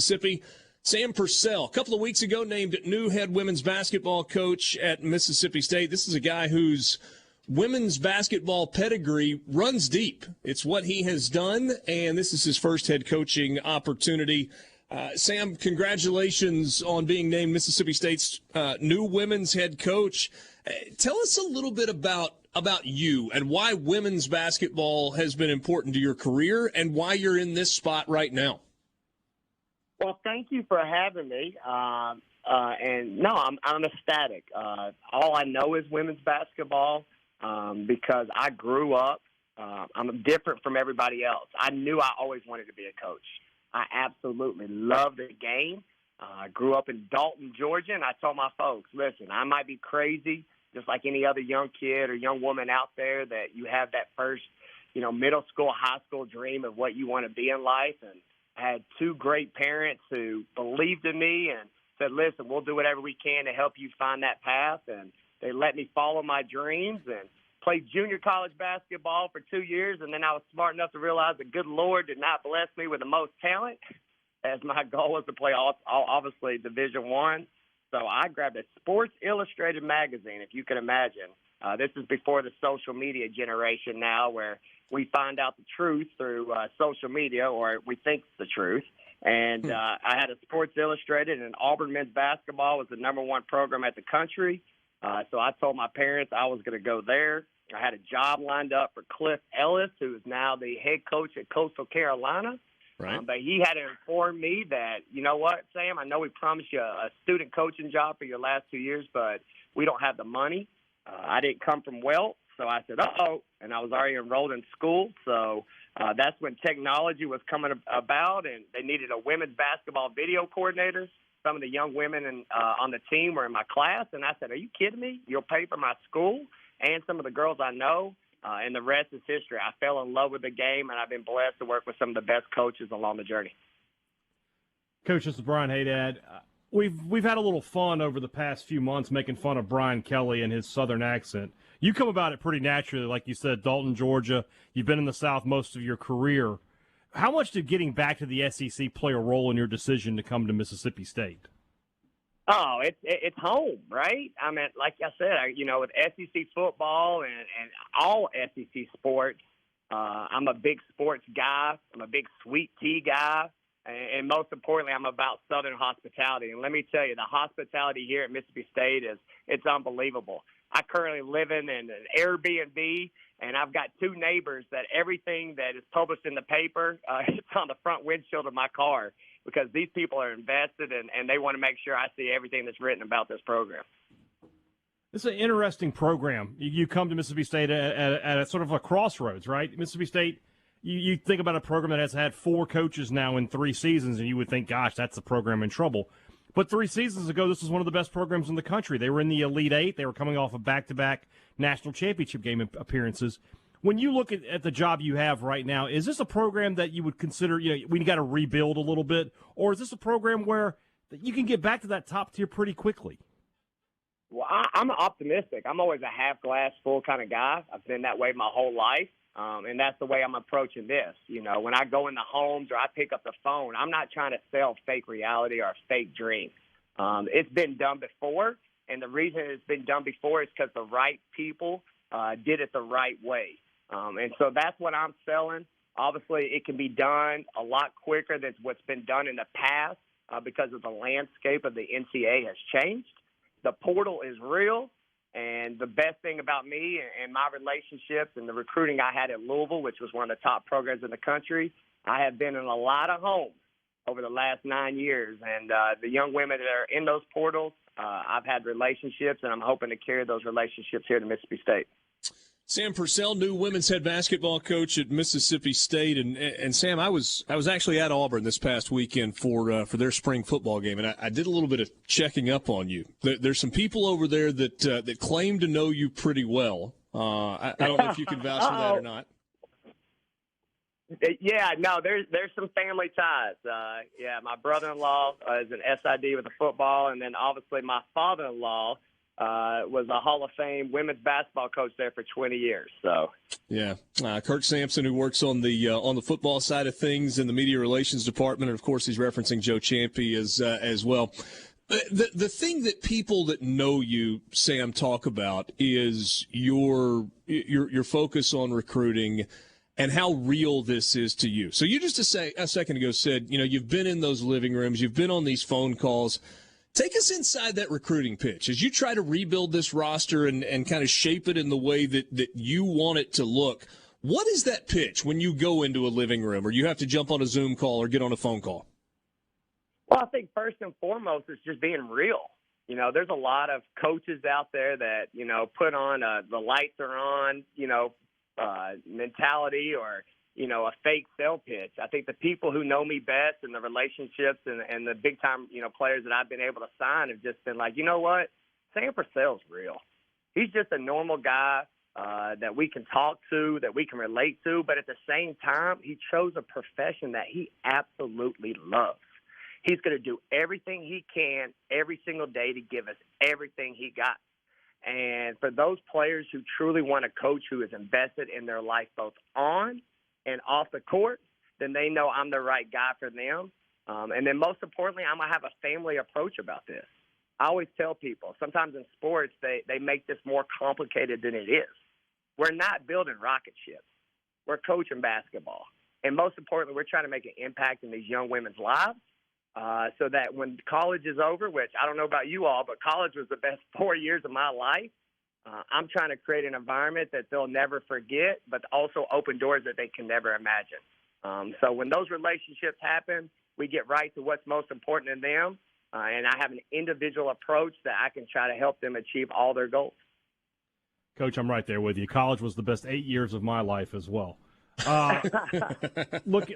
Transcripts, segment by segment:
Mississippi. Sam Purcell, a couple of weeks ago, named new head women's basketball coach at Mississippi State. This is a guy whose women's basketball pedigree runs deep. It's what he has done, and this is his first head coaching opportunity. Sam, congratulations on being named Mississippi State's new women's head coach. Tell us a little bit about you and why women's basketball has been important to your career and why you're in this spot right now. Well, thank you for having me. And no, I'm ecstatic. All I know is women's basketball because I grew up. I'm different from everybody else. I knew I always wanted to be a coach. I absolutely love the game. I grew up in Dalton, Georgia, and I told my folks, listen, I might be crazy, just like any other young kid or young woman out there, that you have that first, middle school, high school dream of what you want to be in life. And I had two great parents who believed in me and said, listen, we'll do whatever we can to help you find that path. And they let me follow my dreams and played junior college basketball for 2 years. And then I was smart enough to realize the good Lord did not bless me with the most talent, as my goal was to play, obviously, Division I. So I grabbed a Sports Illustrated magazine, if you can imagine. This is before the social media generation now, where we find out the truth through social media, or we think it's the truth. And I had a Sports Illustrated, and Auburn men's basketball was the #1 program at the country. So I told my parents I was going to go there. I had a job lined up for Cliff Ellis, who is now the head coach at Coastal Carolina. Right. But he had informed me that, you know what, Sam, I know we promised you a student coaching job for your last 2 years, but we don't have the money. I didn't come from wealth. So I said, uh-oh, and I was already enrolled in school. So that's when technology was coming about, and they needed a women's basketball video coordinator. Some of the young women on the team were in my class, and I said, are you kidding me? You'll pay for my school and some of the girls I know, and the rest is history. I fell in love with the game, and I've been blessed to work with some of the best coaches along the journey. Coach, this is Brian Haydad. We've had a little fun over the past few months making fun of Brian Kelly and his Southern accent. You come about it pretty naturally, like you said, Dalton, Georgia. You've been in the South most of your career. How much did getting back to the SEC play a role in your decision to come to Mississippi State? Oh, it's home, right? I mean, like I said, with SEC football and all SEC sports, I'm a big sports guy. I'm a big sweet tea guy. And most importantly, I'm about Southern hospitality. And let me tell you, the hospitality here at Mississippi State it's unbelievable. I currently live in an Airbnb, and I've got two neighbors that everything that is published in the paper, it's on the front windshield of my car, because these people are invested and they want to make sure I see everything that's written about this program. This is an interesting program. You come to Mississippi State at a sort of a crossroads, right? Mississippi State, you think about a program that has had 4 coaches now in 3 seasons, and you would think, gosh, that's a program in trouble. But 3 seasons ago, this was one of the best programs in the country. They were in the Elite Eight. They were coming off of back-to-back national championship game appearances. When you look at the job you have right now, is this a program that you would consider, we got to rebuild a little bit, or is this a program where you can get back to that top tier pretty quickly? Well, I'm optimistic. I'm always a half-glass-full kind of guy. I've been that way my whole life, and that's the way I'm approaching this. When I go in the homes or I pick up the phone, I'm not trying to sell fake reality or a fake dream. It's been done before, and the reason it's been done before is because the right people did it the right way. And so that's what I'm selling. Obviously, it can be done a lot quicker than what's been done in the past because of the landscape of the NCAA has changed. The portal is real, and the best thing about me and my relationships and the recruiting I had at Louisville, which was one of the top programs in the country, I have been in a lot of homes over the last 9 years. And the young women that are in those portals, I've had relationships, and I'm hoping to carry those relationships here to Mississippi State. Sam Purcell, new women's head basketball coach at Mississippi State, and Sam, I was actually at Auburn this past weekend for their spring football game, and I did a little bit of checking up on you. There's some people over there that claim to know you pretty well. I don't know if you can vouch for that or not. Yeah, no, there's some family ties. My brother-in-law is an SID with the football, and then obviously my father-in-law was a Hall of Fame women's basketball coach there for 20 years. So, yeah, Kirk Sampson, who works on the football side of things in the media relations department, and of course he's referencing Joe Champy as well. The thing that people that know you, Sam, talk about is your focus on recruiting and how real this is to you. So you just a second ago said, you've been in those living rooms, you've been on these phone calls. Take us inside that recruiting pitch as you try to rebuild this roster and kind of shape it in the way that you want it to look. What is that pitch when you go into a living room or you have to jump on a Zoom call or get on a phone call? Well, I think first and foremost is just being real. There's a lot of coaches out there that, put on the lights are on, mentality or, a fake sell pitch. I think the people who know me best and the relationships and the big time, players that I've been able to sign have just been like, you know what? Sam Purcell's real. He's just a normal guy that we can talk to, that we can relate to. But at the same time, he chose a profession that he absolutely loves. He's going to do everything he can every single day to give us everything he got. And for those players who truly want a coach who is invested in their life both on and off the court, then they know I'm the right guy for them. And then most importantly, I'm going to have a family approach about this. I always tell people, sometimes in sports, they make this more complicated than it is. We're not building rocket ships. We're coaching basketball. And most importantly, we're trying to make an impact in these young women's lives. So that when college is over, which I don't know about you all, but college was the best 4 years of my life. I'm trying to create an environment that they'll never forget, but also open doors that they can never imagine. So when those relationships happen, we get right to what's most important in them, and I have an individual approach that I can try to help them achieve all their goals. Coach, I'm right there with you. College was the best 8 years of my life as well. Look.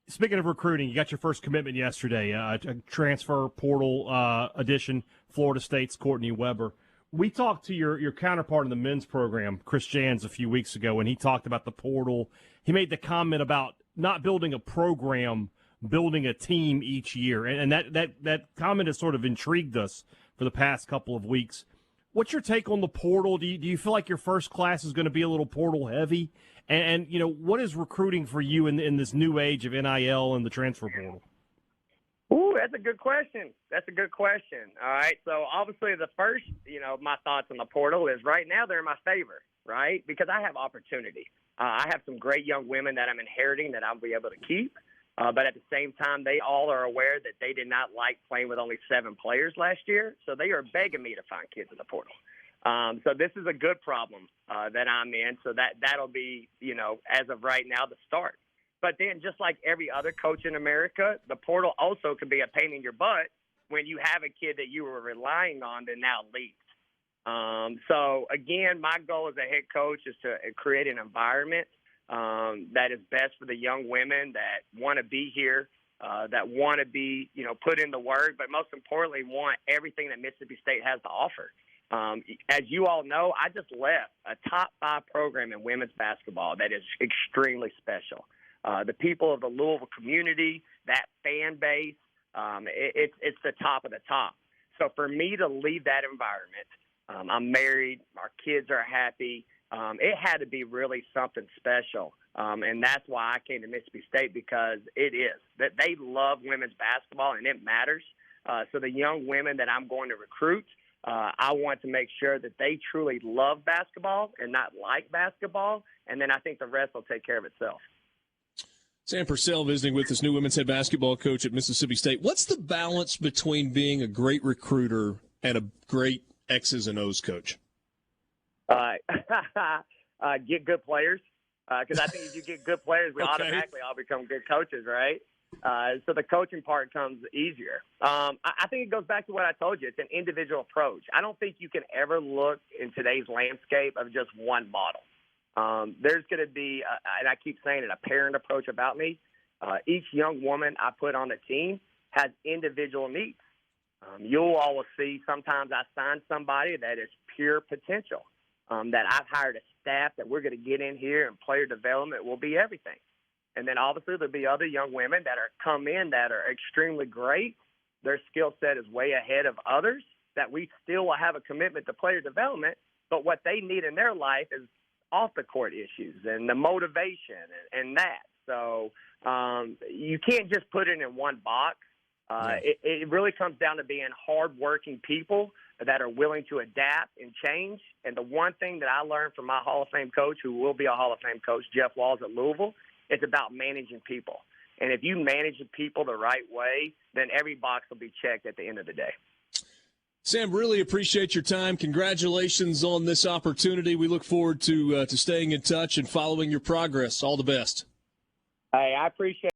Speaking of recruiting, you got your first commitment yesterday, a transfer portal addition, Florida State's Courtney Weber. We talked to your counterpart in the men's program, Chris Jans, a few weeks ago, and he talked about the portal. He made the comment about not building a program, building a team each year, and that comment has sort of intrigued us for the past couple of weeks. What's your take on the portal? Do you feel like your first class is going to be a little portal heavy? And what is recruiting for you in this new age of NIL and the transfer portal? Ooh, that's a good question. All right. So obviously the first, my thoughts on the portal is right now they're in my favor, right? Because I have opportunity. I have some great young women that I'm inheriting that I'll be able to keep. But at the same time, they all are aware that they did not like playing with only 7 players last year. So they are begging me to find kids in the portal. So this is a good problem that I'm in. So that'll be, as of right now, the start. But then just like every other coach in America, the portal also can be a pain in your butt when you have a kid that you were relying on that now leaves. So, again, my goal as a head coach is to create an environment that is best for the young women that want to be here, that want to be, put in the work, but most importantly want everything that Mississippi State has to offer. As you all know, I just left a top 5 program in women's basketball that is extremely special. The people of the Louisville community, that fan base, it's the top of the top. So for me to leave that environment, I'm married, our kids are happy. It had to be really something special. And that's why I came to Mississippi State, because it is. That they love women's basketball, and it matters. So the young women that I'm going to recruit, I want to make sure that they truly love basketball and not like basketball, and then I think the rest will take care of itself. Sam Purcell visiting with this new women's head basketball coach at Mississippi State. What's the balance between being a great recruiter and a great X's and O's coach? Get good players, because I think if you get good players, we Okay. automatically all become good coaches, right? So the coaching part comes easier. I think it goes back to what I told you. It's an individual approach. I don't think you can ever look in today's landscape of just one model. There's going to be, and I keep saying it, a parent approach about me. Each young woman I put on the team has individual needs. You'll always see sometimes I sign somebody that is pure potential, that I've hired a staff that we're going to get in here and player development will be everything. And then obviously there'll be other young women that are come in that are extremely great. Their skill set is way ahead of others. that we still will have a commitment to player development, but what they need in their life is off the court issues and the motivation and that. So you can't just put it in one box. It really comes down to being hardworking people that are willing to adapt and change. And the one thing that I learned from my Hall of Fame coach, who will be a Hall of Fame coach, Jeff Walls at Louisville, it's about managing people. And if you manage the people the right way, then every box will be checked at the end of the day. Sam, really appreciate your time. Congratulations on this opportunity. We look forward to staying in touch and following your progress. All the best. Hey, I appreciate